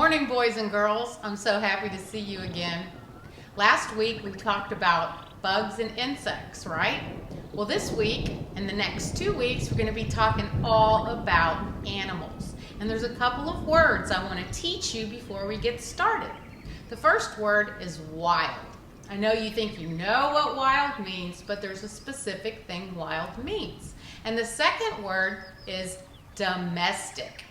morning, boys and girls. I'm so happy to see you again. Last week we talked about bugs and insects, right? Well, this week and the next 2 weeks we're going to be talking all about animals. And there's a couple of words I want to teach you before we get started. The first word is wild. I know you think you know what wild means, but there's a specific thing wild means. And the second word is domestic.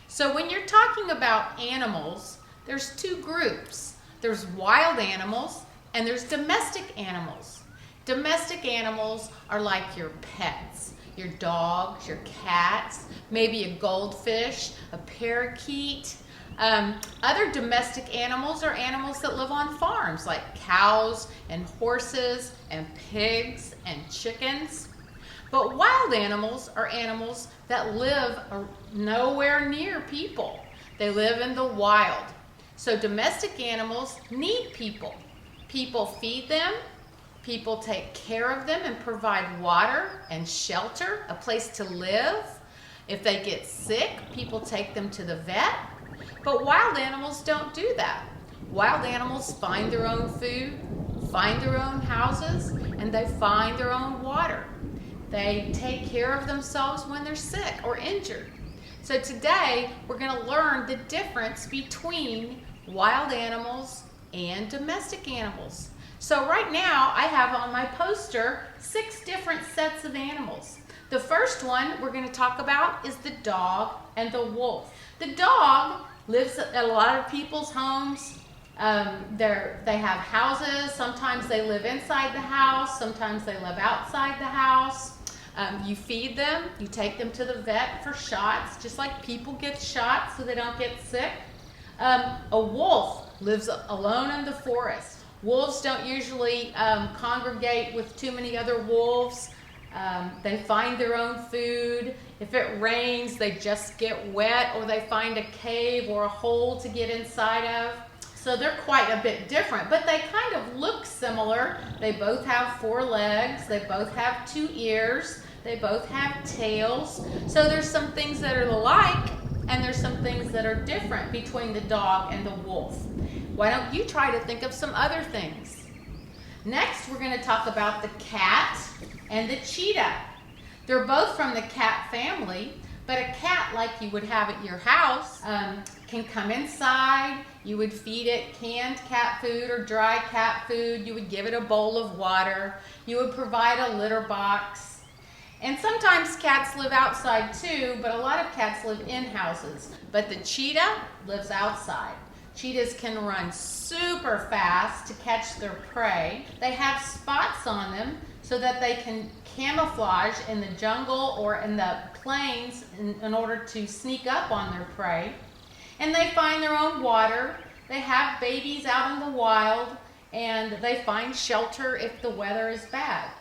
So when you're talking about animals, there's two groups. There's wild animals and there's domestic animals. Domestic animals are like your pets, your dogs, your cats, maybe a goldfish, a parakeet. Other domestic animals are animals that live on farms, like cows and horses and pigs and chickens. But wild animals are animals that live nowhere near people. They live in the wild. So domestic animals need people. People feed them. People take care of them and provide water and shelter, a place to live. If they get sick, people take them to the vet. But wild animals don't do that. Wild animals find their own food, find their own houses, and they find their own water. They take care of themselves when they're sick or injured. So today we're going to learn the difference between wild animals and domestic animals. So right now I have on my poster 6 different sets of animals. The first one we're going to talk about is the dog and the wolf. The dog lives at a lot of people's homes. They have houses. Sometimes they live inside the house. Sometimes they live outside the house. You feed them. You take them to the vet for shots, just like people get shots so they don't get sick. A wolf lives alone in the forest. Wolves don't usually congregate with too many other wolves. They find their own food. If it rains, they just get wet, or they find a cave or a hole to get inside of. So they're quite a bit different, but they kind of look similar. They both have 4 legs. They both have 2 ears. They both have tails. So there's some things that are alike, and there's some things that are different between the dog and the wolf. Why don't you try to think of some other things? Next, we're going to talk about the cat and the cheetah. They're both from the cat family, but a cat, like you would have at your house, can come inside. You would feed it canned cat food or dry cat food. You would give it a bowl of water. You would provide a litter box. And sometimes cats live outside too, but a lot of cats live in houses. But the cheetah lives outside. Cheetahs can run super fast to catch their prey. They have spots on them so that they can camouflage in the jungle or in the plains in order to sneak up on their prey. And they find their own water. They have babies out in the wild, and they find shelter if the weather is bad.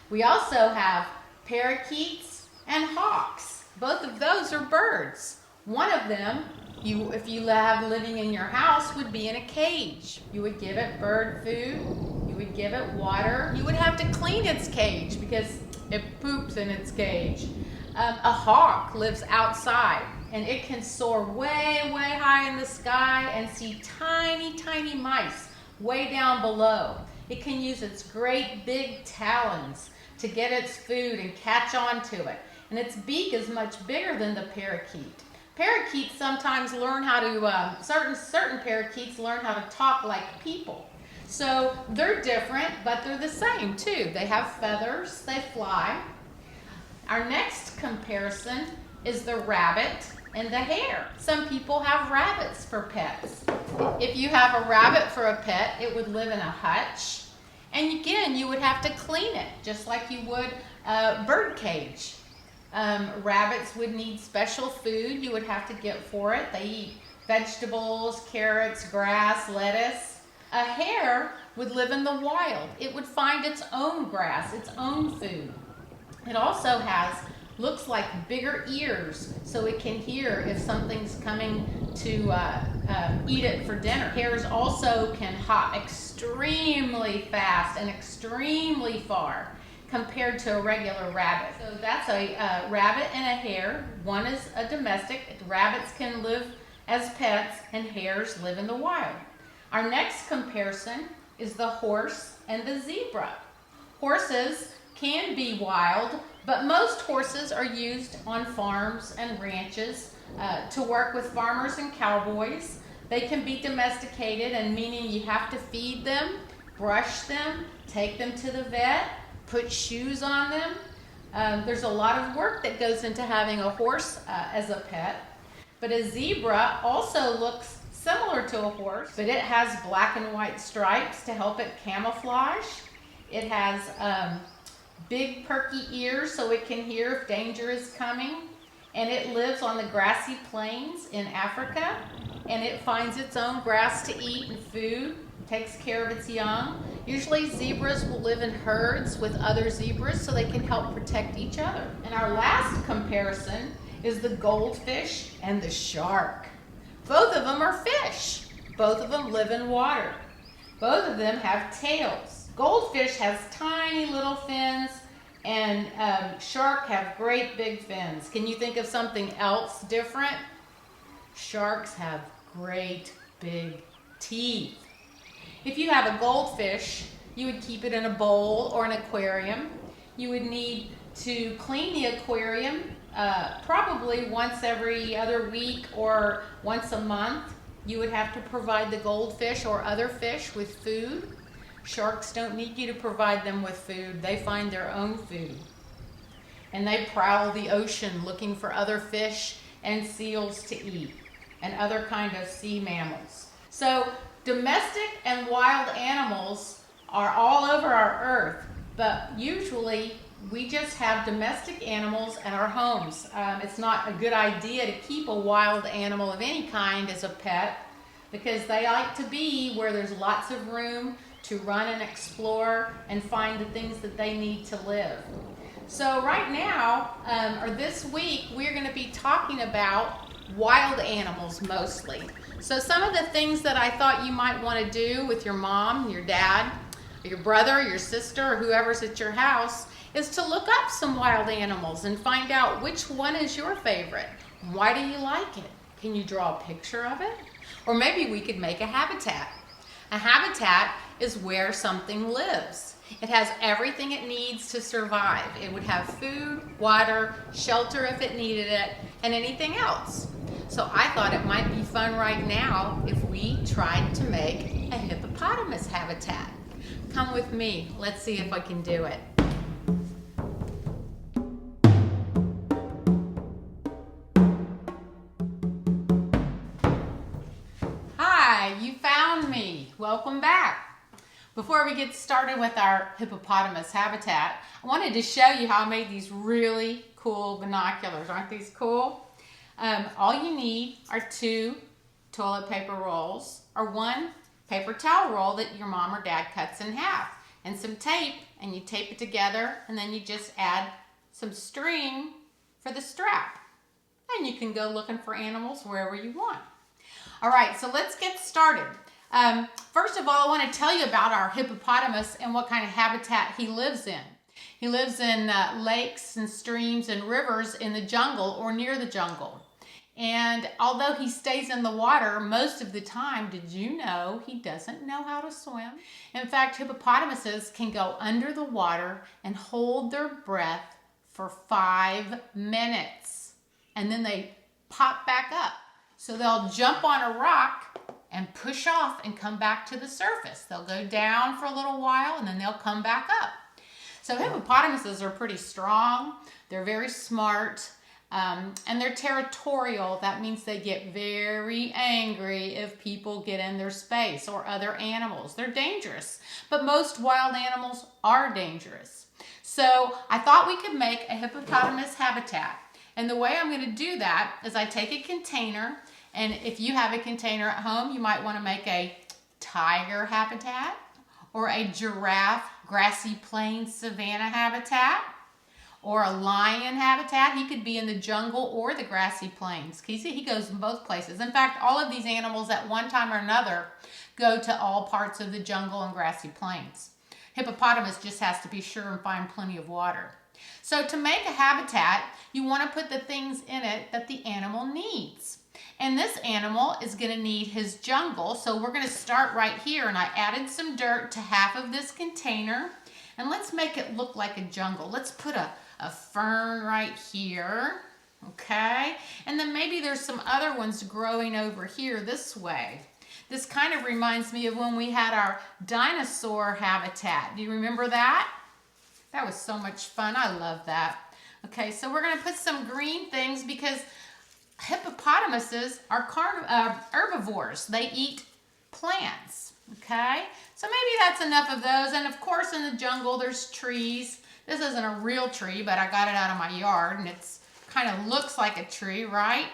We also have parakeets and hawks. Both of those are birds. One of them, if you have living in your house, would be in a cage. You would give it bird food. You would give it water. You would have to clean its cage because it poops in its cage. A hawk lives outside, and it can soar way, way high in the sky and see tiny, tiny mice way down below. It can use its great big talons to get its food and catch onto it. And its beak is much bigger than the parakeet. Parakeets sometimes learn how to, certain parakeets learn how to talk like people. So they're different, but they're the same too. They have feathers, they fly. Our next comparison is the rabbit and the hare. Some people have rabbits for pets. If you have a rabbit for a pet, it would live in a hutch. And again, you would have to clean it, just like you would a bird cage. Rabbits would need special food you would have to get for it. They eat vegetables, carrots, grass, lettuce. A hare would live in the wild. It would find its own grass, its own food. It also looks like bigger ears, so it can hear if something's coming to eat it for dinner. Hares also can hop extremely fast and extremely far compared to a regular rabbit. So that's a rabbit and a hare. One is a domestic. Rabbits can live as pets and hares live in the wild. Our next comparison is the horse and the zebra. Horses can be wild, but most horses are used on farms and ranches to work with farmers and cowboys. They can be domesticated, and meaning you have to feed them, brush them, take them to the vet, put shoes on them. There's a lot of work that goes into having a horse as a pet. But a zebra also looks similar to a horse, but it has black and white stripes to help it camouflage. It has big perky ears so it can hear if danger is coming. And it lives on the grassy plains in Africa. And it finds its own grass to eat and food, takes care of its young. Usually zebras will live in herds with other zebras so they can help protect each other. And our last comparison is the goldfish and the shark. Both of them are fish. Both of them live in water. Both of them have tails. Goldfish has tiny little fins, and shark have great big fins. Can you think of something else different? Sharks have great big teeth. If you have a goldfish, you would keep it in a bowl or an aquarium. You would need to clean the aquarium probably once every other week or once a month. You would have to provide the goldfish or other fish with food. Sharks don't need you to provide them with food. They find their own food. And they prowl the ocean looking for other fish and seals to eat and other kind of sea mammals. So domestic and wild animals are all over our earth, but usually we just have domestic animals at our homes. It's not a good idea to keep a wild animal of any kind as a pet because they like to be where there's lots of room to run and explore and find the things that they need to live. So right now, or this week, we're going to be talking about wild animals mostly. So some of the things that I thought you might want to do with your mom, your dad, your brother, your sister, or whoever's at your house is to look up some wild animals and find out which one is your favorite. Why do you like it? Can you draw a picture of it? Or maybe we could make a habitat. A habitat is where something lives. It has everything it needs to survive. It would have food, water, shelter if it needed it, and anything else. So I thought it might be fun right now if we tried to make a hippopotamus habitat. Come with me. Let's see if I can do it. Hi, you found me. Welcome back. Before we get started with our hippopotamus habitat, I wanted to show you how I made these really cool binoculars. Aren't these cool? All you need are 2 toilet paper rolls or 1 paper towel roll that your mom or dad cuts in half and some tape, and you tape it together, and then you just add some string for the strap. And you can go looking for animals wherever you want. All right, so let's get started. First of all, I want to tell you about our hippopotamus and what kind of habitat he lives in. He lives in lakes and streams and rivers in the jungle or near the jungle. And although he stays in the water most of the time, did you know he doesn't know how to swim? In fact, hippopotamuses can go under the water and hold their breath for 5 minutes. And then they pop back up. So they'll jump on a rock and push off and come back to the surface. They'll go down for a little while and then they'll come back up. So hippopotamuses are pretty strong. They're very smart. And they're territorial. That means they get very angry if people get in their space or other animals. They're dangerous, but most wild animals are dangerous. So I thought we could make a hippopotamus habitat. And the way I'm going to do that is I take a container, and if you have a container at home, you might want to make a tiger habitat or a giraffe grassy plain savanna habitat, or a lion habitat. He could be in the jungle or the grassy plains. He goes in both places. In fact, all of these animals at one time or another go to all parts of the jungle and grassy plains. Hippopotamus just has to be sure and find plenty of water. So to make a habitat, you want to put the things in it that the animal needs. And this animal is going to need his jungle. So we're going to start right here, and I added some dirt to half of this container. And let's make it look like a jungle. Let's put a fern right here, okay? And then maybe there's some other ones growing over here this way. This kind of reminds me of when we had our dinosaur habitat. Do you remember that? That was so much fun. I love that. Okay, so we're going to put some green things because hippopotamuses are herbivores. They eat plants, okay? So maybe that's enough of those. And of course in the jungle there's trees. This isn't a real tree, but I got it out of my yard and it's kind of looks like a tree, right?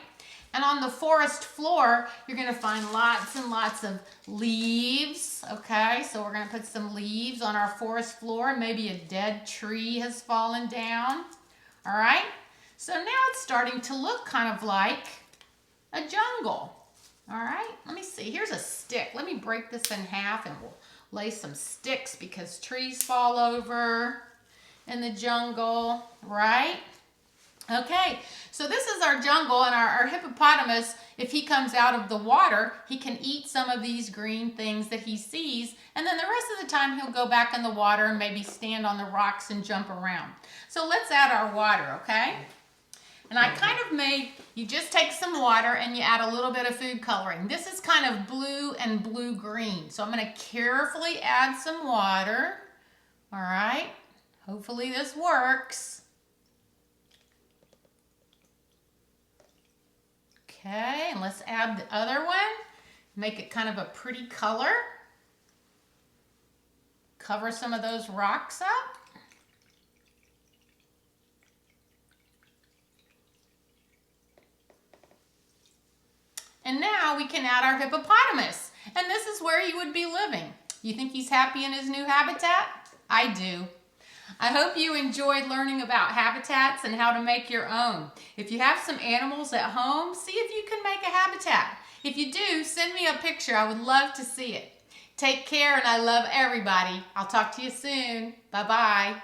And on the forest floor, you're going to find lots and lots of leaves, okay? So we're going to put some leaves on our forest floor. Maybe a dead tree has fallen down, all right? So now it's starting to look kind of like a jungle, all right? Let me see. Here's a stick. Let me break this in half and we'll lay some sticks because trees fall over in the jungle, right? Okay, so this is our jungle, and our hippopotamus, if he comes out of the water, he can eat some of these green things that he sees, and then the rest of the time he'll go back in the water and maybe stand on the rocks and jump around. So let's add our water, okay? And I kind of made, you just take some water and you add a little bit of food coloring. This is kind of blue and blue-green, so I'm going to carefully add some water, all right? Hopefully this works. Okay, and let's add the other one. Make it kind of a pretty color. Cover some of those rocks up. And now we can add our hippopotamus. And this is where he would be living. You think he's happy in his new habitat? I do. I hope you enjoyed learning about habitats and how to make your own. If you have some animals at home, see if you can make a habitat. If you do, send me a picture. I would love to see it. Take care, and I love everybody. I'll talk to you soon. Bye-bye.